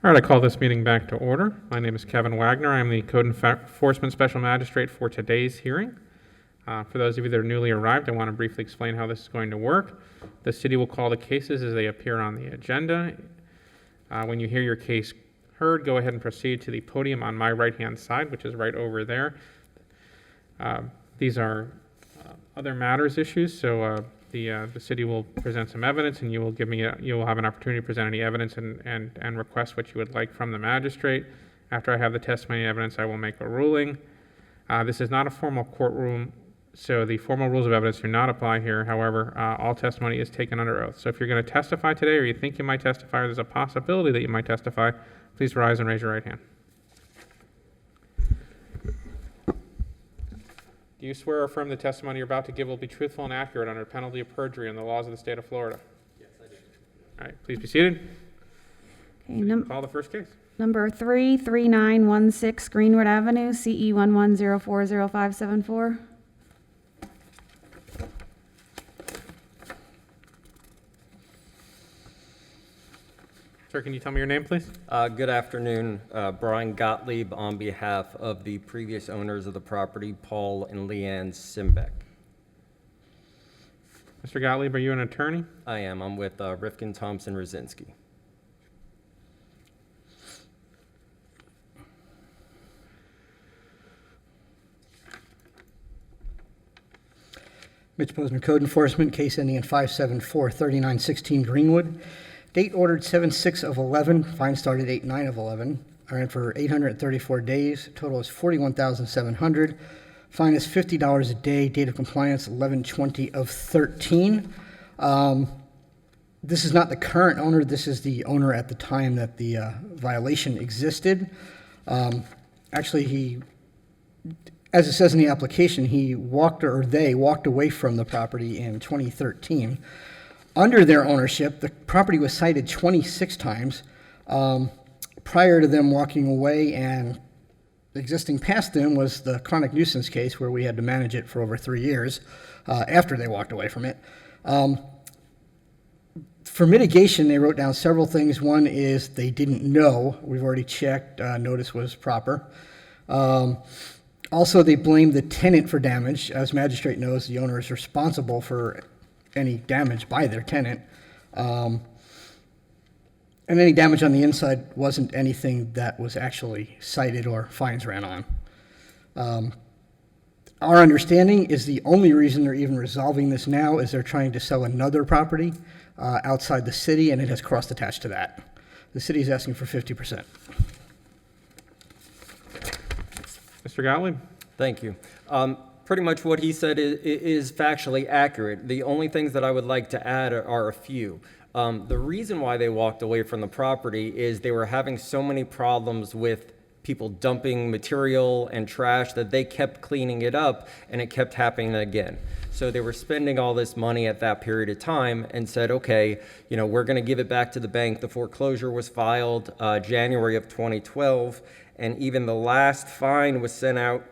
All right, I call this meeting back to order. My name is Kevin Wagner. I'm the Code Enforcement Special Magistrate for today's hearing. For those of you that are newly arrived, I want to briefly explain how this is going to work. The city will call the cases as they appear on the agenda. When you hear your case heard, go ahead and proceed to the podium on my right-hand side, which is right over there. These are other matters issues, so the city will present some evidence, and you will have an opportunity to present any evidence and request what you would like from the magistrate. After I have the testimony and evidence, I will make a ruling. This is not a formal courtroom, so the formal rules of evidence do not apply here. However, all testimony is taken under oath. So if you're going to testify today, or you think you might testify, or there's a possibility that you might testify, please rise and raise your right hand. Do you swear or affirm the testimony you're about to give will be truthful and accurate under penalty of perjury and the laws of the state of Florida? Yes, I do. All right, please be seated. Okay, Call the first case. number 33916 Greenwood Avenue, CE 11040574. Sir, can you tell me your name, please? Good afternoon. Brian Gottlieb on behalf of the previous owners of the property, Paul and Leanne Simbeck. Mr. Gottlieb, are you an attorney? I am. I'm with Rifkin, Thompson, Rosinski. Mitch Bozeman, Code Enforcement, case ending in 574-3916 Greenwood. Date ordered 7/6 of 11, fine started 8/9 of 11. Are in for 834 days. Total is $41,700. Fine is $50 a day. Date of compliance 11/20 of 13. This is not the current owner. This is the owner at the time that the violation existed. Actually, as it says in the application, they walked away from the property in 2013. Under their ownership, the property was cited 26 times prior to them walking away, and existing past them was the chronic nuisance case where we had to manage it for over 3 years after they walked away from it. For mitigation, they wrote down several things. One is they didn't know. We've already checked. Notice was proper. Also, they blamed the tenant for damage. As magistrate knows, the owner is responsible for any damage by their tenant. And any damage on the inside wasn't anything that was actually cited or fines ran on. Our understanding is the only reason they're even resolving this now is they're trying to sell another property outside the city, and it has cost attached to that. The city is asking for 50%. Mr. Gottlieb? Thank you. Pretty much what he said is factually accurate. The only things that I would like to add are a few. The reason why they walked away from the property is they were having so many problems with people dumping material and trash that they kept cleaning it up, and it kept happening again. So they were spending all this money at that period of time and said, okay, we're going to give it back to the bank. The foreclosure was filed January of 2012, and even the last fine was sent out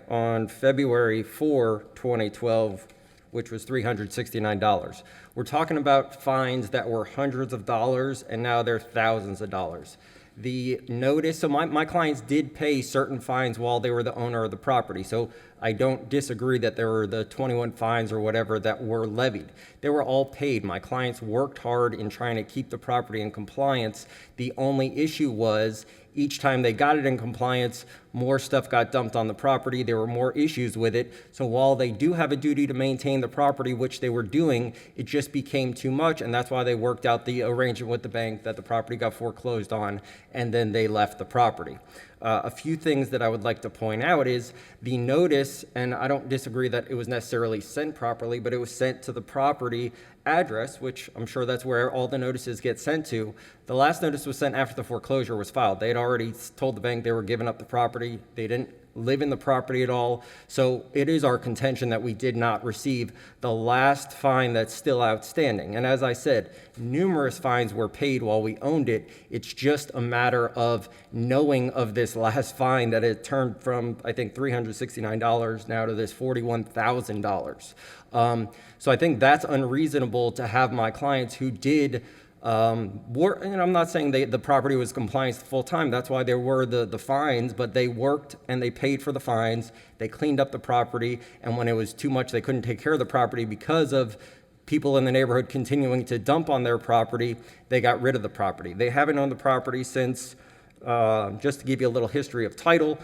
on February 4, 2012, which was $369. We're talking about fines that were hundreds of dollars, and now they're thousands of dollars. The notice, so my clients did pay certain fines while they were the owner of the property, so I don't disagree that there were the 21 fines or whatever that were levied. They were all paid. My clients worked hard in trying to keep the property in compliance. The only issue was each time they got it in compliance, more stuff got dumped on the property. There were more issues with it. So while they do have a duty to maintain the property, which they were doing, it just became too much, and that's why they worked out the arrangement with the bank that the property got foreclosed on, and then they left the property. A few things that I would like to point out is the notice, and I don't disagree that it was necessarily sent properly, but it was sent to the property address, which I'm sure that's where all the notices get sent to. The last notice was sent after the foreclosure was filed. They had already told the bank they were giving up the property. They didn't live in the property at all. So it is our contention that we did not receive the last fine that's still outstanding. And as I said, numerous fines were paid while we owned it. It's just a matter of knowing of this last fine that it turned from, I think, $369 now to this $41,000. So I think that's unreasonable to have my clients who did And I'm not saying the property was compliant full-time, that's why there were the fines, but they worked and they paid for the fines, they cleaned up the property, and when it was too much, they couldn't take care of the property because of people in the neighborhood continuing to dump on their property, they got rid of the property. They haven't owned the property since, just to give you a little history of title,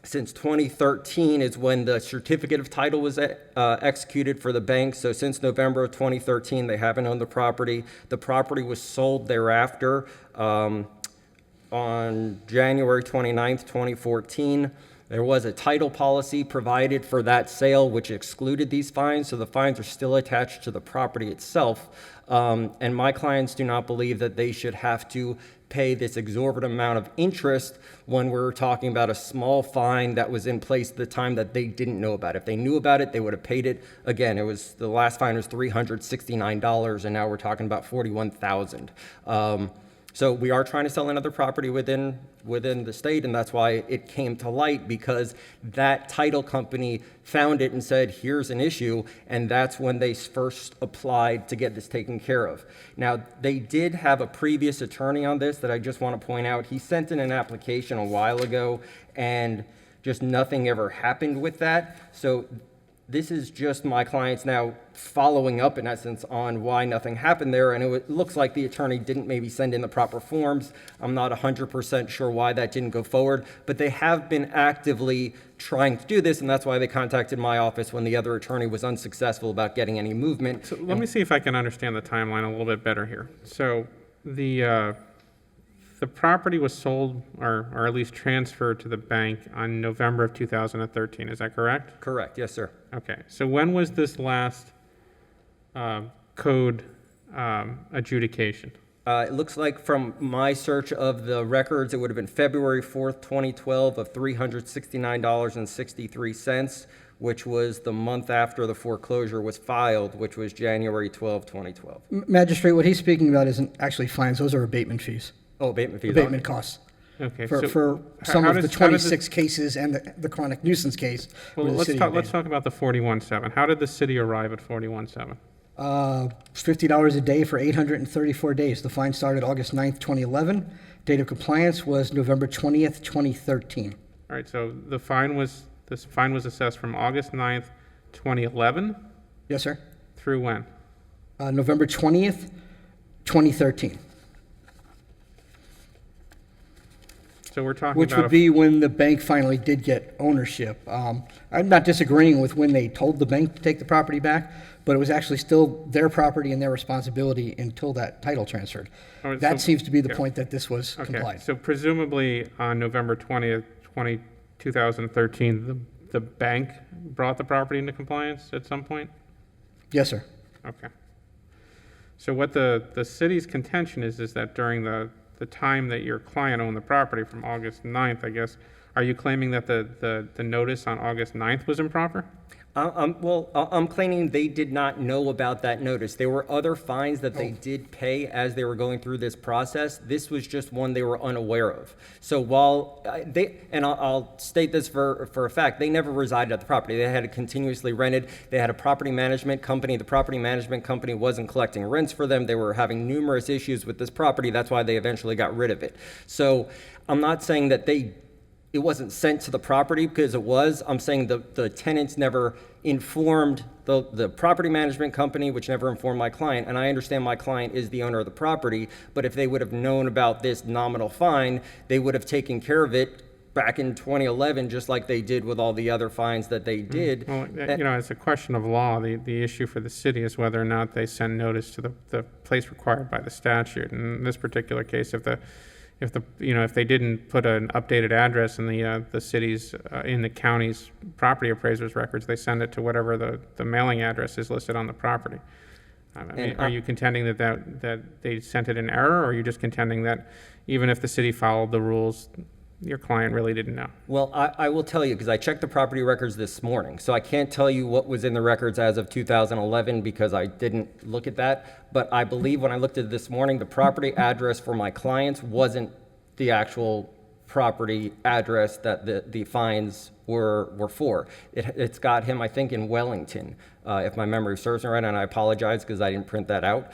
since 2013 is when the certificate of title was executed for the bank. So since November of 2013, they haven't owned the property. The property was sold thereafter on January 29th, 2014. There was a title policy provided for that sale, which excluded these fines, so the fines are still attached to the property itself. And my clients do not believe that they should have to pay this exorbitant amount of interest when we're talking about a small fine that was in place at the time that they didn't know about. If they knew about it, they would have paid it. Again, the last fine was $369, and now we're talking about $41,000. So we are trying to sell another property within the state, and that's why it came to light, because that title company found it and said, here's an issue, and that's when they first applied to get this taken care of. Now, they did have a previous attorney on this that I just want to point out. He sent in an application a while ago, and just nothing ever happened with that. So this is just my clients now following up, in essence, on why nothing happened there, and it looks like the attorney didn't maybe send in the proper forms. I'm not 100% sure why that didn't go forward, but they have been actively trying to do this, and that's why they contacted my office when the other attorney was unsuccessful about getting any movement. So let me see if I can understand the timeline a little bit better here. So the property was sold, or at least transferred to the bank on November of 2013. Is that correct? Correct, yes, sir. Okay. So when was this last code adjudication? It looks like from my search of the records, it would have been February 4th, 2012 of $369.63, which was the month after the foreclosure was filed, which was January 12, 2012. Magistrate, what he's speaking about isn't actually fines, those are abatement fees, Oh, abatement fees. abatement costs. Okay. For so some how of the does- how does 26 cases and the chronic nuisance case. Well, where the let's city talk abated. about the 41.7. How did the city arrive at 41.7? $50 a day for 834 days. The fine started August 9th, 2011. Date of compliance was November 20th, 2013. All right. So this fine was assessed from August 9th, 2011 Yes, sir. through when? November 20th, 2013, So we're talking which about would be when the bank finally did get ownership. I'm not disagreeing with when they told the bank to take the property back, but it was actually still their property and their responsibility until that title transferred. Oh, so- That seems to be the yeah. point that this was Okay, complied. so presumably on November 20th, 2013, the bank brought the property into compliance at some point? Yes, sir. Okay. So what the city's contention is that during the time that your client owned the property from August 9th, I guess, are you claiming that the notice on August 9th was improper? I'm claiming they did not know about that notice. There were other fines that they did pay as they were going through this process. This was just one they were unaware of. So while I'll state this for a fact, they never resided at the property. They had it continuously rented. They had a property management company. The property management company wasn't collecting rents for them. They were having numerous issues with this property. That's why they eventually got rid of it. So I'm not saying that it wasn't sent to the property, because it was. I'm saying the tenants never informed the property management company, which never informed my client. And I understand my client is the owner of the property, but if they would have known about this nominal fine, they would have taken care of it back in 2011, just like they did with all the other fines that they did. Well, it's a question of law. The issue for the city is whether or not they send notice to the place required by the statute. And in this particular case, if they didn't put an updated address in the city's, in the county's property appraiser's records, they send it to whatever the mailing address is listed on the property. I mean, are you contending that they sent it in error, or are you just contending that even if the city followed the rules, your client really didn't know? Well, I will tell you, because I checked the property records this morning, so I can't tell you what was in the records as of 2011 because I didn't look at that. But I believe when I looked at it this morning, the property address for my clients wasn't the actual property address that the fines were for. It's got him, I think, in Wellington, if my memory serves me right, and I apologize because I didn't print that out.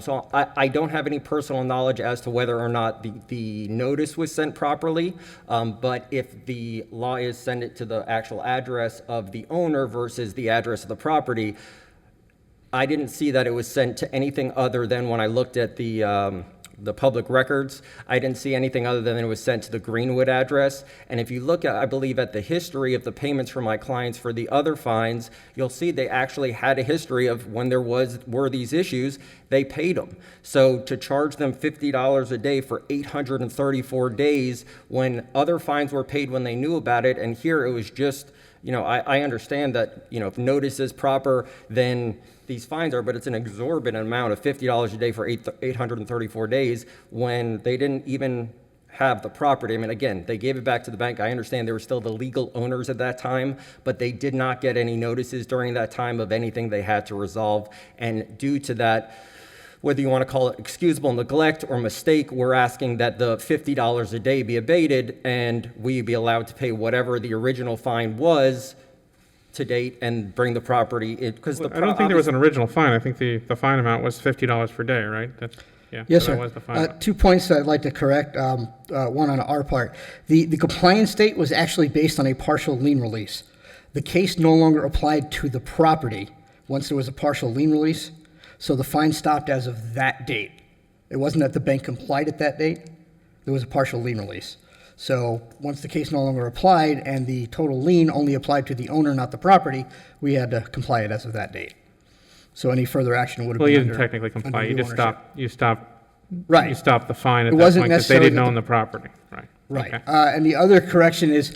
So I don't have any personal knowledge as to whether or not the notice was sent properly, but if the law is send it to the actual address of the owner versus the address of the property, I didn't see that it was sent to anything other than when I looked at the public records, I didn't see anything other than it was sent to the Greenwood address. And if you look at, I believe, at the history of the payments for my clients for the other fines, you'll see they actually had a history of when there were these issues, they paid them. So to charge them $50 a day for 834 days when other fines were paid when they knew about it, and here it was just, I understand that, if notice is proper, then these fines are, but it's an exorbitant amount of $50 a day for 834 days when they didn't even have the property. I mean, again, they gave it back to the bank. I understand they were still the legal owners at that time, but they did not get any notices during that time of anything they had to resolve. And due to that, whether you want to call it excusable neglect or mistake, we're asking that the $50 a day be abated and we be allowed to pay whatever the original fine was to date and bring the property in, because I don't think there was an original fine. I think the fine amount was $50 per day, right? Yes, so sir. that was the fine amount. 2 points that I'd like to correct, one on our part. The compliance date was actually based on a partial lien release. The case no longer applied to the property once there was a partial lien release, so the fine stopped as of that date. It wasn't that the bank complied at that date. There was a partial lien release. So once the case no longer applied and the total lien only applied to the owner, not the property, we had to comply it as of that date. So any further action would have Well, been you didn't under- technically comply. under You new just ownership. stopped you stopped the fine at It that wasn't point because they necessarily didn't that own the property. Right. Right. Okay. And the other correction is,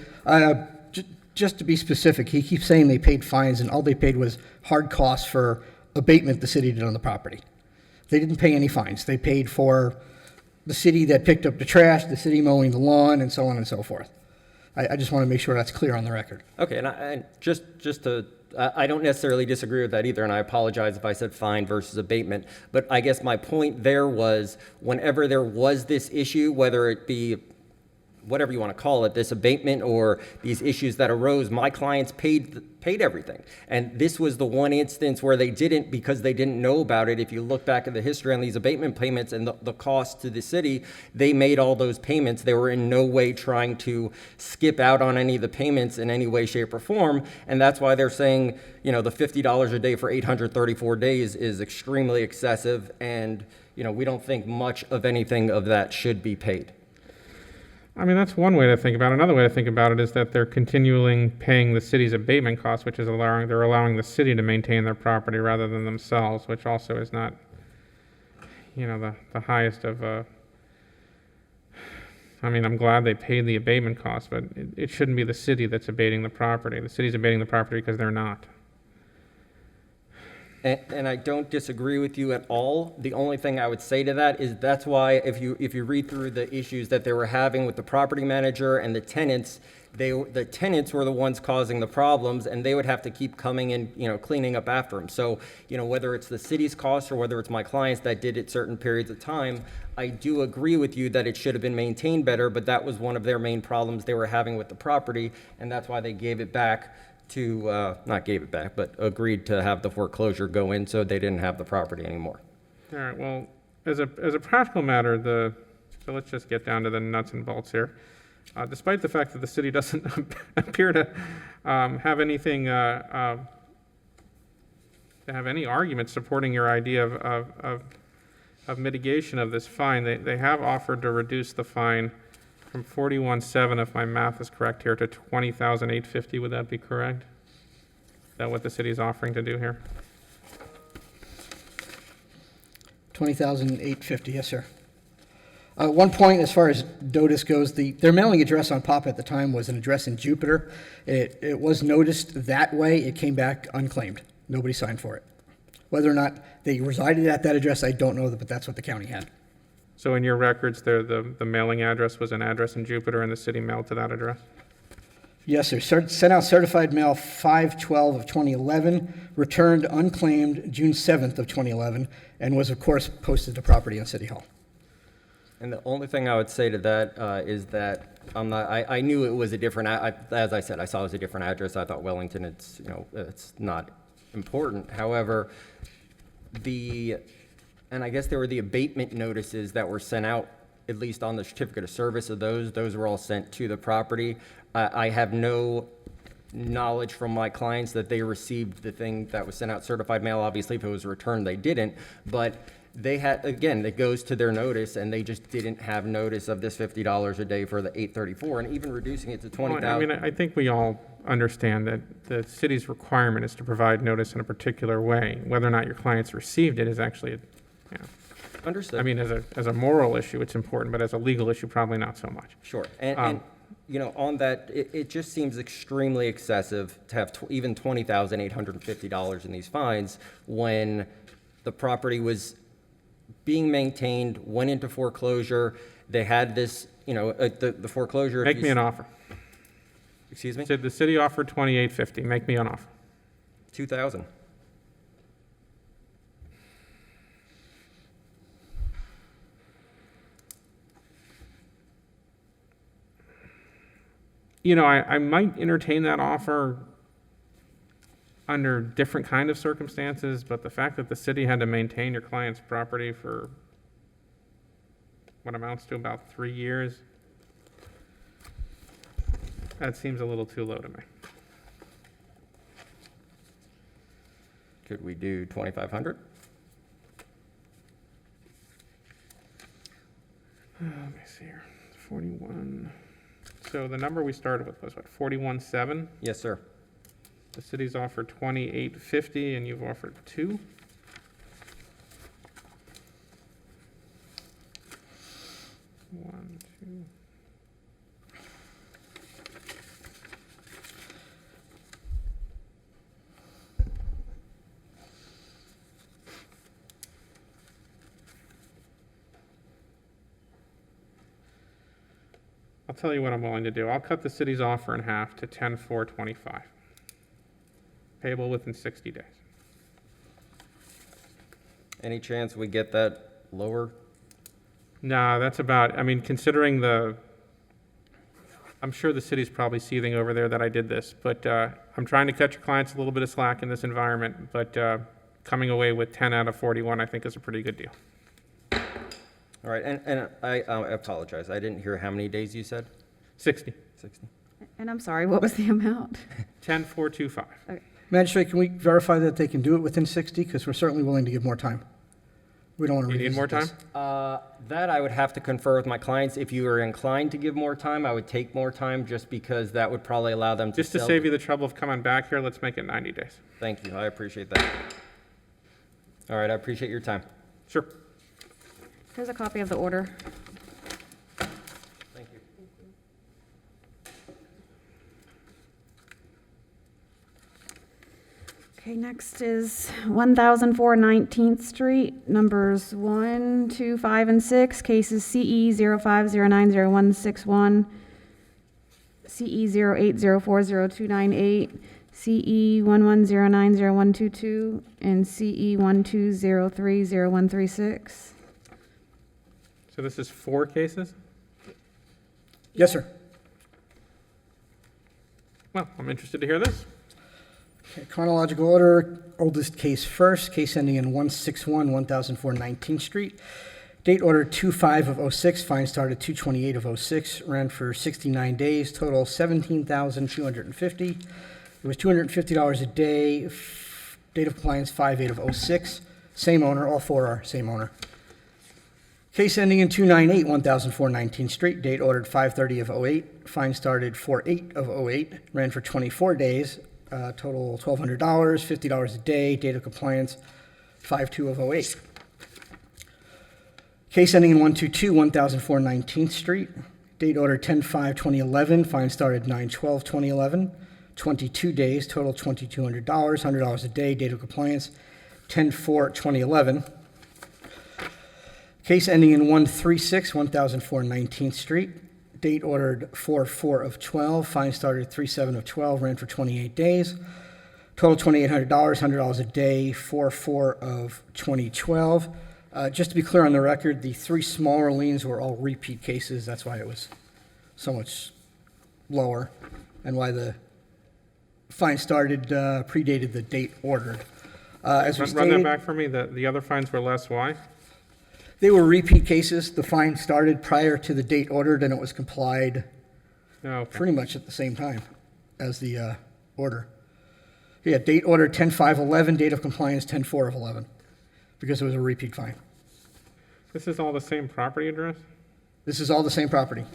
just to be specific, he keeps saying they paid fines and all they paid was hard costs for abatement the city did on the property. They didn't pay any fines. They paid for the city that picked up the trash, the city mowing the lawn, and so on and so forth. I just want to make sure that's clear on the record. Okay, and just to, I don't necessarily disagree with that either, and I apologize if I said fine versus abatement, but I guess my point there was whenever there was this issue, whether it be whatever you want to call it, this abatement or these issues that arose, my clients paid everything. And this was the one instance where they didn't because they didn't know about it. If you look back at the history on these abatement payments and the cost to the city, they made all those payments. They were in no way trying to skip out on any of the payments in any way, shape, or form. And that's why they're saying, the $50 a day for 834 days is extremely excessive. And, we don't think much of anything of that should be paid. I mean, that's one way to think about it. Another way to think about it is that they're continuing paying the city's abatement costs, which is they're allowing the city to maintain their property rather than themselves, which also is not, the highest of, I mean, I'm glad they paid the abatement costs, but it shouldn't be the city that's abating the property. The city's abating the property because they're not. And I don't disagree with you at all. The only thing I would say to that is that's why if you read through the issues that they were having with the property manager and the tenants, the tenants were the ones causing the problems, and they would have to keep coming and cleaning up after them. So whether it's the city's cost or whether it's my clients that did it certain periods of time, I do agree with you that it should have been maintained better. But that was one of their main problems they were having with the property, and that's why they gave it back. Not gave it back, but agreed to have the foreclosure go in so they didn't have the property anymore. All right, well, as a practical matter, so let's just get down to the nuts and bolts here. Despite the fact that the city doesn't appear to have anything, to have any argument supporting your idea of mitigation of this fine, they have offered to reduce the fine from 41.7, if my math is correct here, to 20,850. Would that be correct? Is that what the city is offering to do here? 20,850, yes, sir. One point as far as DOTIS goes, their mailing address on POP at the time was an address in Jupiter. It was noticed that way. It came back unclaimed. Nobody signed for it. Whether or not they resided at that address, I don't know, but that's what the county had. So in your records, the mailing address was an address in Jupiter, and the city mailed to that address? Yes, sir. Sent out certified mail 5/12 of 2011, returned unclaimed June 7th of 2011, and was, of course, posted to property on City Hall. And the only thing I would say to that is that I knew it was a different, as I said, I saw it was a different address. I thought Wellington, it's not important. However, and I guess there were the abatement notices that were sent out, at least on the certificate of service of those were all sent to the property. I have no knowledge from my clients that they received the thing that was sent out certified mail. Obviously, if it was returned, they didn't, but they had, again, it goes to their notice, and they just didn't have notice of this $50 a day for the 834, and even reducing it to Well, I mean, $20,000. I think we all understand that the city's requirement is to provide notice in a particular way. Whether or not your clients received it is actually, Understood. I mean, as a moral issue, it's important, but as a legal issue, probably not so much. Sure. And on that, it just seems extremely excessive to have even $20,850 in these fines when the property was being maintained, went into foreclosure. They had this, the foreclosure. Make me an offer. Excuse me? Said the city offered $28.50. Make me an offer. $2,000. I might entertain that offer under different kind of circumstances, but the fact that the city had to maintain your client's property for what amounts to about 3 years, that seems a little too low to me. Could we do 2,500? Let me see here. 41. So the number we started with was what, 41.7? Yes, sir. The city's offered 28.50 and you've offered 2. One, two. I'll tell you what I'm willing to do. I'll cut the city's offer in half to 10,425. Payable within 60 days. Any chance we get that lower? No, that's about, I mean, considering I'm sure the city's probably seething over there that I did this, but I'm trying to cut your clients a little bit of slack in this environment, but coming away with 10 out of 41, I think is a pretty good deal. All right, and I apologize. I didn't hear how many days you said? 60. 60. And I'm sorry, what was the amount? 10,425. Magistrate, can we verify that they can do it within 60? Because we're certainly willing to give more time. We don't want to You need revisit more time? this. That I would have to confer with my clients. If you are inclined to give more time, I would take more time just because that would probably allow them to Just to sell. save you the trouble of coming back here, let's make it 90 days. Thank you. I appreciate that. All right, I appreciate your time. Sure. Here's a copy of the order. Thank you. Okay, next is 1,004 19th Street, numbers 1, 2, 5, and 6, cases CE 05090161, CE 08040298, CE 11090122, and CE 12030136. So this is 4 cases? Yes, sir. Well, I'm interested to hear this. Okay, chronological order, oldest case first, case ending in 161, 1004 19th Street. Date order 25 of 06, fine started 228 of 06, ran for 69 days, total $17,250. It was $250 a day, date of compliance 5/8 of 06, same owner, all 4 are same owner. Case ending in 298, 1004 19th Street, date ordered 5/30 of 08, fine started 4/8 of 08, ran for 24 days, total $1,200, $50 a day, date of compliance 5/2 of 08. Case ending in 122, 1004 19th Street, date order 10/5/2011, fine started 9/12/2011, 22 days, total $2,200, $100 a day, date of compliance 10/4/2011. Case ending in 136, 1004 19th Street, date ordered 4/4 of 12, fine started 3/7 of 12, ran for 28 days, total $2,800, $100 a day, 4/4 of 2012. Just to be clear on the record, the 3 smaller liens were all repeat cases. That's why it was so much lower and why the fine started, predated the date ordered. As we Run that stated, back for me. The other fines were less. Why? they were repeat cases. The fine started prior to the date ordered, and it was complied Oh, okay. pretty much at the same time as the order. Yeah, date order 10/5/11, date of compliance 10/4/11, because it was a repeat fine. This is all the same property address? This is all the same property.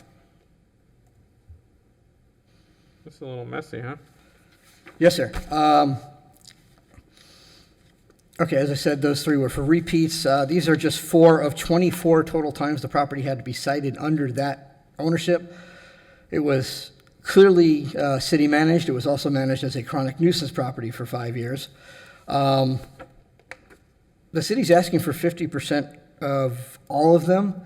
This is a little messy, huh? Yes, sir. Okay, as I said, those 3 were for repeats. These are just 4 of 24 total times the property had to be cited under that ownership. It was clearly city managed. It was also managed as a chronic nuisance property for 5 years. The city's asking for 50% of all of them,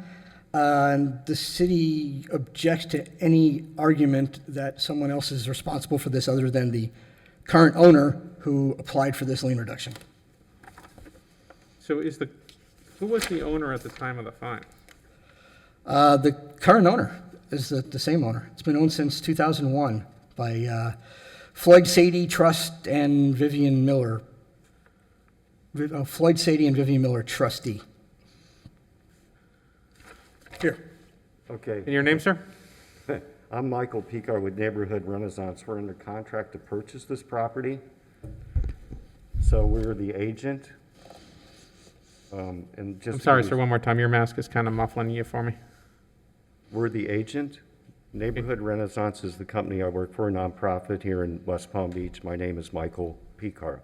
and the city objects to any argument that someone else is responsible for this other than the current owner who applied for this lien reduction. So who was the owner at the time of the fine? The current owner is the same owner. It's been owned since 2001 by Floyd Sadie Trust and Vivian Miller. Floyd Sadie and Vivian Miller, trustee. Here. Okay, And your name, sir? I'm Michael Picar with Neighborhood Renaissance. We're under contract to purchase this property. So we're the agent. And just I'm sorry, sir, one more time. Your mask is kind of muffling you for me. We're the agent. Neighborhood Renaissance is the company I work for, a nonprofit here in West Palm Beach. My name is Michael Picar.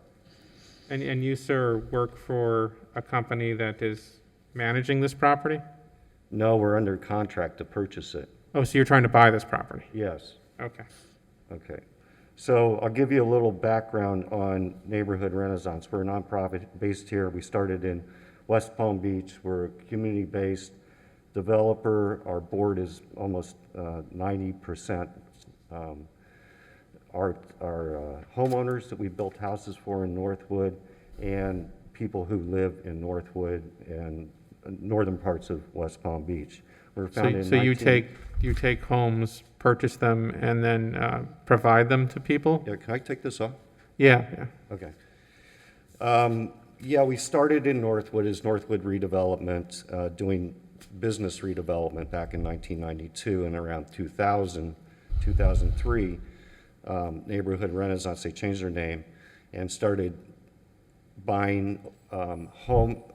And you, sir, work for a company that is managing this property? No, we're under contract to purchase it. Oh, so you're trying to buy this property? Yes. Okay. Okay. So I'll give you a little background on Neighborhood Renaissance. We're a nonprofit based here. We started in West Palm Beach. We're a community-based developer. Our board is almost 90% our homeowners that we built houses for in Northwood and people who live in Northwood and northern parts of West Palm Beach. We're found in So you 19 take homes, purchase them, and then provide them to people? Yeah, can I take this off? Yeah. Okay. Yeah, we started in Northwood as Northwood Redevelopment, doing business redevelopment back in 1992, and around 2000, 2003, Neighborhood Renaissance, they changed their name and started buying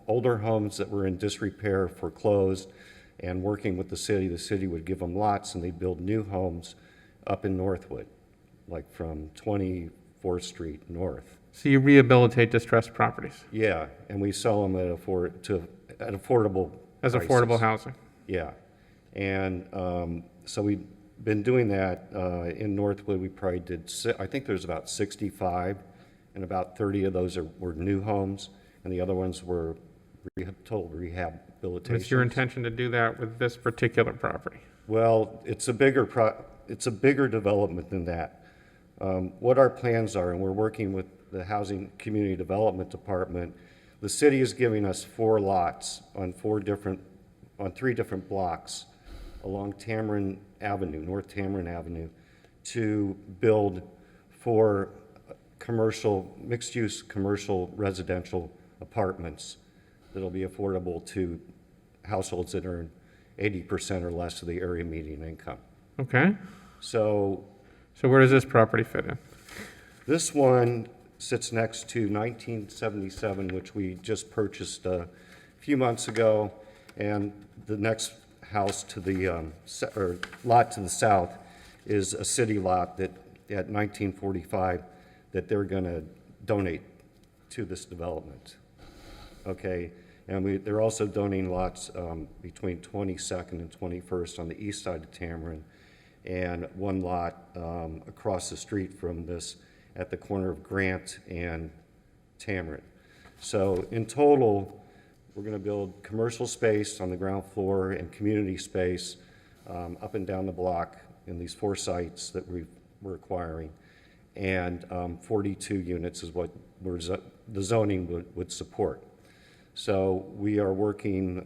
older homes that were in disrepair, foreclosed, and working with the city. The city would give them lots and they'd build new homes up in Northwood, like from 24th Street North. So you rehabilitate distressed properties Yeah, and we sell them at affordable as prices. affordable housing? Yeah, and so we've been doing that in Northwood. We probably did, I think there's about 65, and about 30 of those were new homes, and the other ones were total rehabilitation. It's your intention to do that with this particular property? Well, it's a bigger development than that. What our plans are, and we're working with the Housing Community Development Department, the city is giving us 4 lots on 3 different blocks along Tamarind Avenue, North Tamarind Avenue, to build 4 mixed-use commercial residential apartments that'll be affordable to households that earn 80% or less of the area median income. Okay. So So where does this property fit in? this one sits next to 1977, which we just purchased a few months ago, and the next house to the lot to the south is a city lot that at 1945 that they're going to donate to this development. Okay, and they're also donating lots between 22nd and 21st on the east side of Tamarind, and 1 lot across the street from this at the corner of Grant and Tamarind. So in total, we're going to build commercial space on the ground floor and community space up and down the block in these 4 sites that we're acquiring, and 42 units is what the zoning would support. So we are working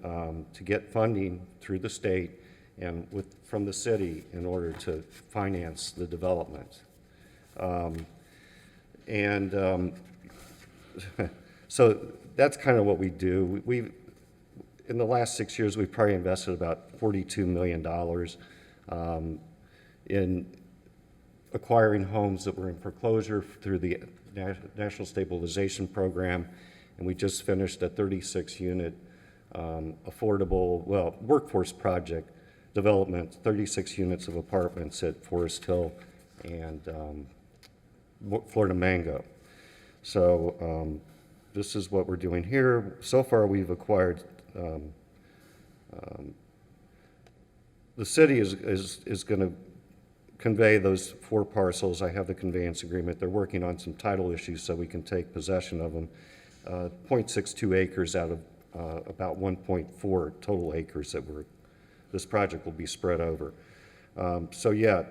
to get funding through the state and from the city in order to finance the development. So that's kind of what we do. In the last 6 years, we've probably invested about $42 million in acquiring homes that were in foreclosure through the National Stabilization Program, and we just finished a 36-unit affordable, workforce project development, 36 units of apartments at Forest Hill and Florida Mango. So this is what we're doing here. So far, we've acquired. The city is going to convey those 4 parcels. I have the conveyance agreement. They're working on some title issues so we can take possession of them. 0.62 acres out of about 1.4 total acres that this project will be spread over. So yeah,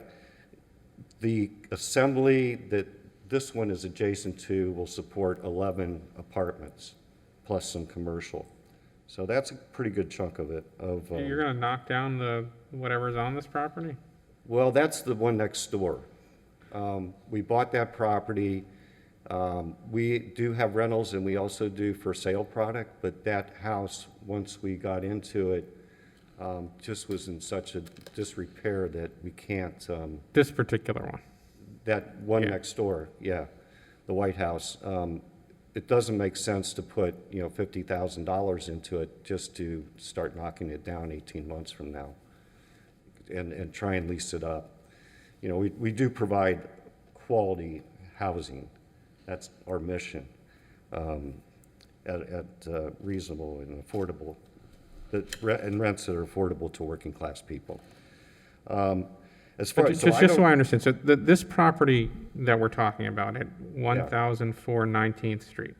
the assembly that this one is adjacent to will support 11 apartments plus some commercial. So that's a pretty good chunk of it. You're going to knock down whatever's on this property? Well, that's the one next door. We bought that property. We do have rentals and we also do for sale product, but that house, once we got into it, just was in such a disrepair that we can't. This particular one? That one next door, yeah, the White House. It doesn't make sense to put, $50,000 into it just to start knocking it down 18 months from now and try and lease it up. We do provide quality housing. That's our mission at reasonable and affordable, and rents that are affordable to working class people. As far as, just so I understand, so this property that we're talking about at 1004 19th Street,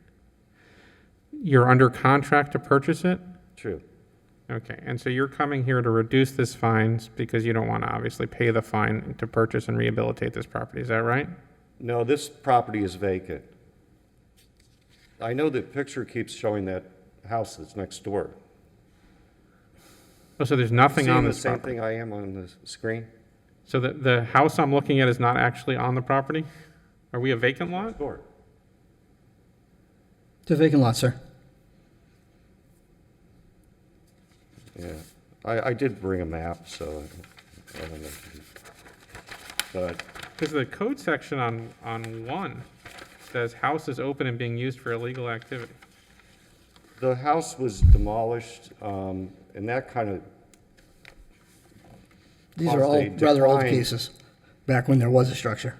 you're under contract to purchase it? True. Okay, and so you're coming here to reduce this fines because you don't want to obviously pay the fine to purchase and rehabilitate this property, is that right? No, this property is vacant. I know the picture keeps showing that house that's next door. Oh, so there's nothing on this Seeing the property? same thing I am on the screen? So the house I'm looking at is not actually on the property? Are we a vacant lot? Next door. It's a vacant lot, sir. Yeah, I did bring a map, so I don't know. But Because the code section on 1 says house is open and being used for illegal activity. the house was demolished, and that kind of These are caused all a rather old decline. cases, back when there was a structure.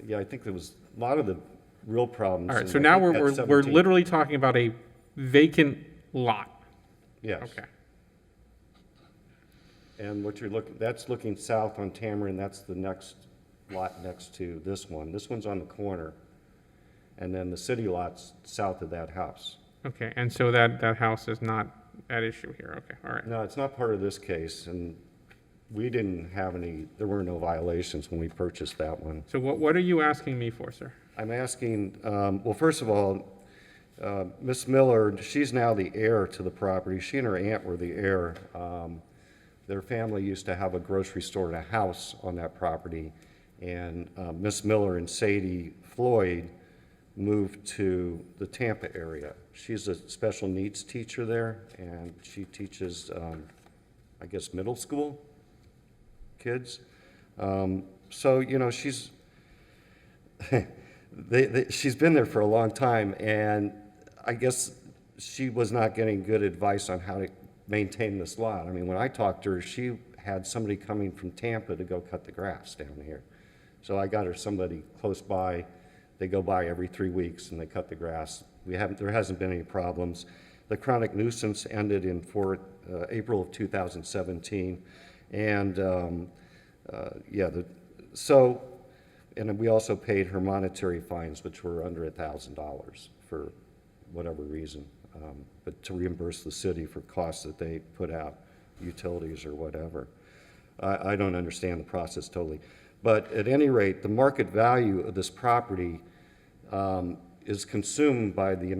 Yeah, I think there was a lot of the real problems. All right, in, so I now think, at we're 17. literally talking about a vacant lot. Yes. Okay. And what you're looking, that's looking south on Tamarind, that's the next lot next to this one. This one's on the corner. And then the city lot's south of that house. Okay, and so that house is not at issue here. Okay, all right. No, it's not part of this case, and we didn't have there were no violations when we purchased that one. So what are you asking me for, sir? I'm asking, well, first of all, Miss Miller, she's now the heir to the property. She and her aunt were the heir. Their family used to have a grocery store and a house on that property, and Miss Miller and Sadie Floyd moved to the Tampa area. She's a special needs teacher there, and she teaches, I guess, middle school kids. So, you know, she's she's been there for a long time, and I guess she was not getting good advice on how to maintain this lot. I mean, when I talked to her, she had somebody coming from Tampa to go cut the grass down here. So I got her somebody close by. They go by every 3 weeks and they cut the grass. There hasn't been any problems. The chronic nuisance ended in April of 2017, and and we also paid her monetary fines, which were under $1,000 for whatever reason, but to reimburse the city for costs that they put out, utilities or whatever. I don't understand the process totally. But at any rate, the market value of this property is consumed by the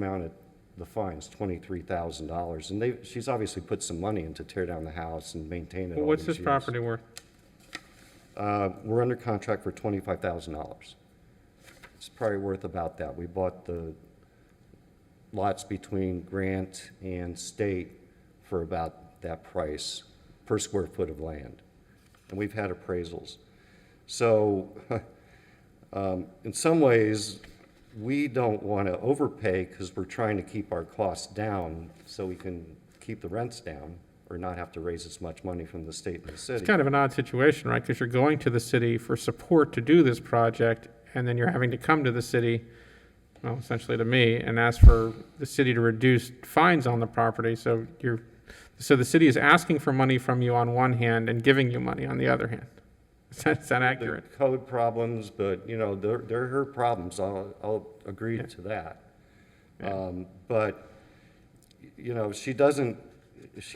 the fine's $23,000. And she's obviously put some money in to tear down the house and maintain it Well, all what's these this years. property worth? We're under contract for $25,000. It's probably worth about that. We bought the lots between Grant and State for about that price per square foot of land. And we've had appraisals. So in some ways, we don't want to overpay because we're trying to keep our costs down so we can keep the rents down or not have to raise as much money from the state and the city. It's kind of an odd situation, right? Because you're going to the city for support to do this project, and then you're having to come to the city, well, essentially to me, and ask for the city to reduce fines on the property. So the city is asking for money from you on one hand and giving you money on the other hand. Is that accurate? The code problems, but, you know, they're her problems. I'll agree to that. Yeah. But, you know, if she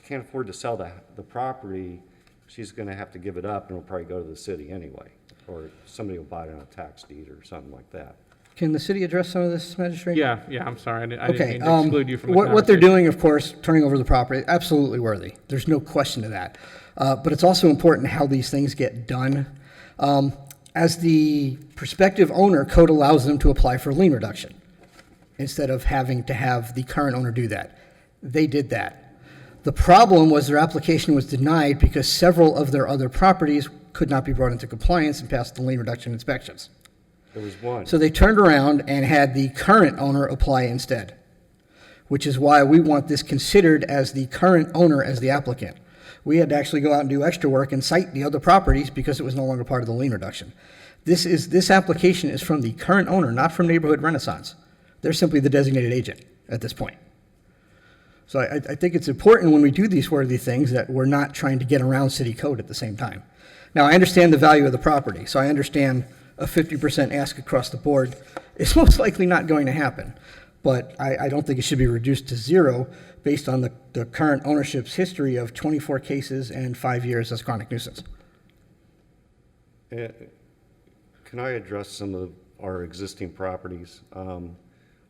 can't afford to sell the property, she's going to have to give it up, and it'll probably go to the city anyway, or somebody will buy it on a tax deed or something like that. Can the city address some of this, Magistrate? Yeah, I'm sorry. I didn't Okay, mean to exclude you from the what they're conversation. doing, of course, turning over the property, absolutely worthy. There's no question to that. But it's also important how these things get done. As the prospective owner, code allows them to apply for lien reduction instead of having to have the current owner do that. They did that. The problem was their application was denied because several of their other properties could not be brought into compliance and passed the lien reduction inspections. There was one. So they turned around and had the current owner apply instead, which is why we want this considered as the current owner as the applicant. We had to actually go out and do extra work and cite the other properties because it was no longer part of the lien reduction. This application is from the current owner, not from Neighborhood Renaissance. They're simply the designated agent at this point. So I think it's important when we do these worthy things that we're not trying to get around city code at the same time. Now, I understand the value of the property, so I understand a 50% ask across the board is most likely not going to happen. But I don't think it should be reduced to zero based on the current ownership's history of 24 cases and 5 years as chronic nuisance. Can I address some of our existing properties?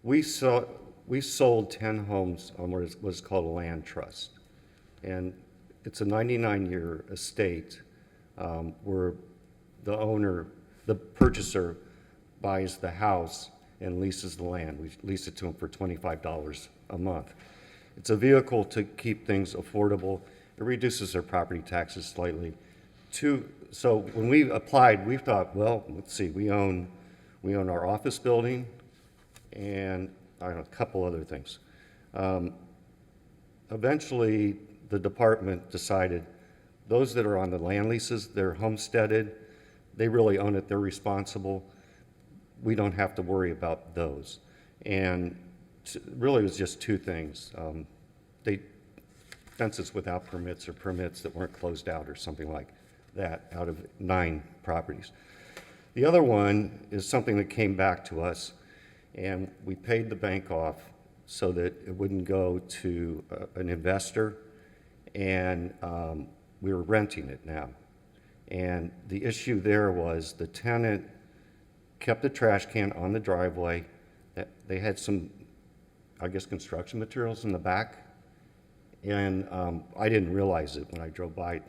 We sold 10 homes on what was called a land trust. And it's a 99-year estate where the purchaser buys the house and leases the land. We lease it to them for $25 a month. It's a vehicle to keep things affordable. It reduces their property taxes slightly. So when we applied, we thought, well, let's see, we own our office building and I don't know, a couple other things. Eventually, the department decided those that are on the land leases, they're homesteaded, they really own it, they're responsible. We don't have to worry about those. And really, it was just two things. Fences without permits or permits that weren't closed out or something like that out of 9 properties. The other one is something that came back to us, and we paid the bank off so that it wouldn't go to an investor, and we were renting it now. And the issue there was the tenant kept the trash can on the driveway. They had some, I guess, construction materials in the back, and I didn't realize it when I drove by.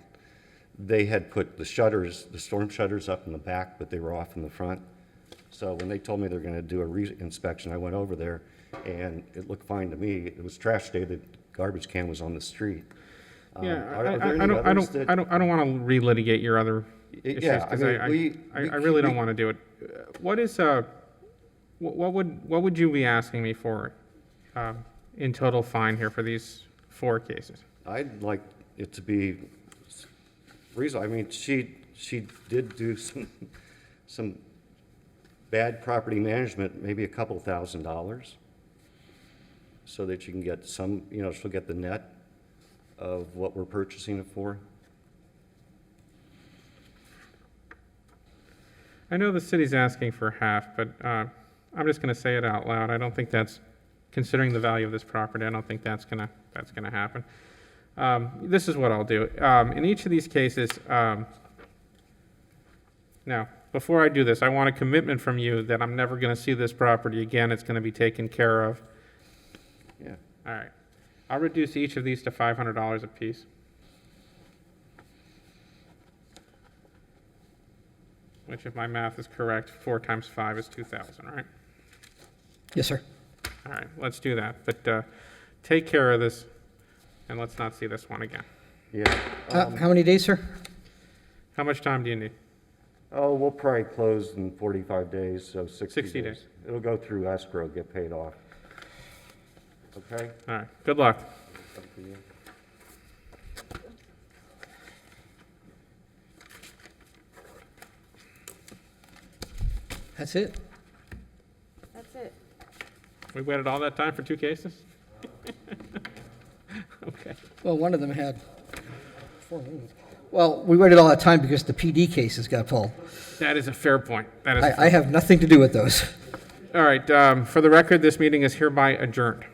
They had put the shutters, the storm shutters up in the back, but they were off in the front. So when they told me they were going to do a re-inspection, I went over there, and it looked fine to me. It was trash day. The garbage can was on the street. Yeah, are there I any others that- don't want to relitigate your other issues Yeah, because I mean, I really don't want to do it. What is what would you be asking me for in total fine here for these 4 cases? I'd like it to be reasonable. I mean, she did do some bad property management, maybe a couple $1,000s, so that you can get some, you know, she'll get the net of what we're purchasing it for. I know the city's asking for half, but I'm just going to say it out loud. I don't think that's, considering the value of this property, I don't think that's gonna happen. This is what I'll do. In each of these cases, now, before I do this, I want a commitment from you that I'm never going to see this property again. It's going to be taken care of. Yeah. All right. I'll reduce each of these to $500 apiece. Which, if my math is correct, 4 times 5 is 2,000, right? Yes, sir. All right, let's do that. But take care of this, and let's not see this one again. Yeah. How many days, sir? How much time do you need? Oh, we'll probably close in 45 days, so 60 60 days. days. It'll go through escrow, get paid off. Okay? All right, good luck. Up to you. That's it. That's it. We waited all that time for 2 cases? Okay. Well, one of them had 4 meetings. Well, we waited all that time because the PD cases got pulled. That is a fair point. That is I have nothing to do with those. All right, for the record, this meeting is hereby adjourned.